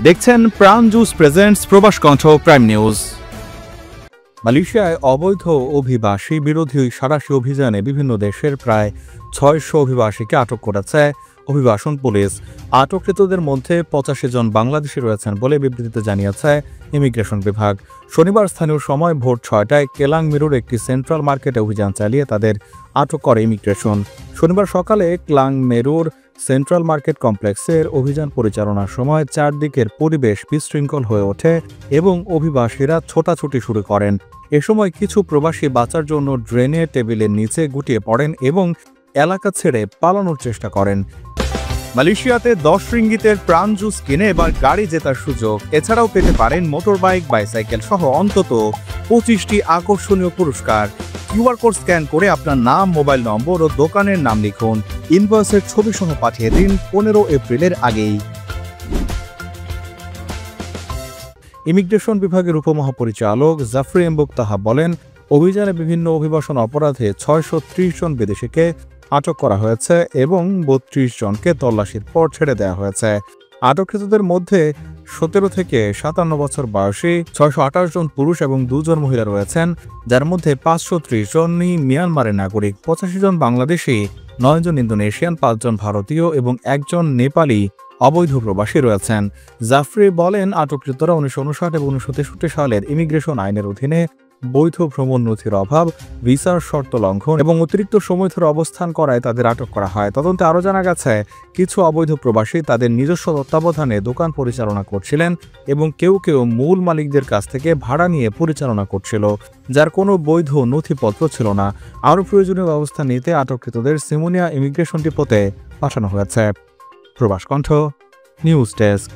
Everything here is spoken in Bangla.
দেখছেন প্রাণ জুস প্রেজেন্টস প্রবাস কণ্ঠ প্রাইম নিউজ। মালয়েশিয়ায় অবৈধ অভিবাসী বিরোধী সাঁড়াশি অভিযানে বিভিন্ন দেশের প্রায় ৬০০ অভিবাসীকে আটক করেছে অভিবাসন পুলিশ। আটককৃতদের মধ্যে ৮৫ জন বাংলাদেশি রয়েছেন বলে বিবৃতিতে জানিয়েছে ইমিগ্রেশন বিভাগ। শনিবার স্থানীয় সময় ভোর ৬টায় কেলাং মেরুর একটি সেন্ট্রাল মার্কেটে অভিযান চালিয়ে তাদের আটক করে ইমিগ্রেশন। শনিবার সকালে ক্লাং মেরুর সেন্ট্রাল মার্কেট কমপ্লেক্সের অভিযান পরিচালনার সময় চারদিকের পরিবেশ বিশৃঙ্খল হয়ে ওঠে এবং অভিবাসীরা ছোটাছুটি শুরু করেন। এ সময় কিছু প্রবাসী বাঁচার জন্য ড্রেনের টেবিলের নিচে গুটিয়ে পড়েন এবং এলাকা ছেড়ে পালানোর চেষ্টা করেন। মালয়েশিয়াতে ১০ রিঙ্গিতের প্রাণ জুস কিনে এবার গাড়ি জেতার সুযোগ। এছাড়াও পেতে পারেন মোটরবাইক, বাইসাইকেল সহ অন্তত ২৫টি আকর্ষণীয় পুরস্কার। কিউআর কোড স্ক্যান করে আপনার নাম, মোবাইল নম্বর ও দোকানের নাম লিখুন। ইনভয়েসের ছবি সহ পাঠিয়ে দিন ১৫ এপ্রিলের আগেই। ইমিগ্রেশন বিভাগের উপমহাপরিচালক জাফরি এমবুকতাহা বলেন, অভিযানে বিভিন্ন অভিবাসন অপরাধে ৬৩০ জন বিদেশিকে আটক করা হয়েছে এবং ৩২ জনকে তল্লাশির পর ছেড়ে দেওয়া হয়েছে। আটককৃতদের মধ্যে ১৭ থেকে ৫৭ বছর বয়সী ৬২৮ জন পুরুষ এবং ২ জন মহিলা রয়েছেন, যার মধ্যে ৫৩০ জনই মিয়ানমারের নাগরিক, ৮৫ জন বাংলাদেশি, ৯ জন ইন্দোনেশিয়ান, ৫ জন ভারতীয় এবং ১ জন নেপালি অবৈধ প্রবাসী রয়েছেন। জাফরি বলেন, আটককৃতরা ১৯৫৯ এবং ১৯৬৩ সালের ইমিগ্রেশন আইনের অধীনে বৈধ ভ্রমণ নথির অভাব, ভিসার শর্ত লঙ্ঘন এবং অতিরিক্ত সময় ধরে অবস্থান করায় তাদের আটক করা হয়। তদন্তে আরও জানা গেছে, কিছু অবৈধ প্রবাসী তাদের নিজস্ব তত্ত্বাবধানে দোকান পরিচালনা করছিলেন এবং কেউ কেউ মূল মালিকদের কাছ থেকে ভাড়া নিয়ে পরিচালনা করছিল, যার কোনো বৈধ নথিপত্র ছিল না। আরও প্রয়োজনীয় ব্যবস্থা নিতে আটককৃতদের সিমোনিয়া ইমিগ্রেশন ডিপোতে পাঠানো হয়েছে। প্রবাস কণ্ঠ নিউজ ডেস্ক।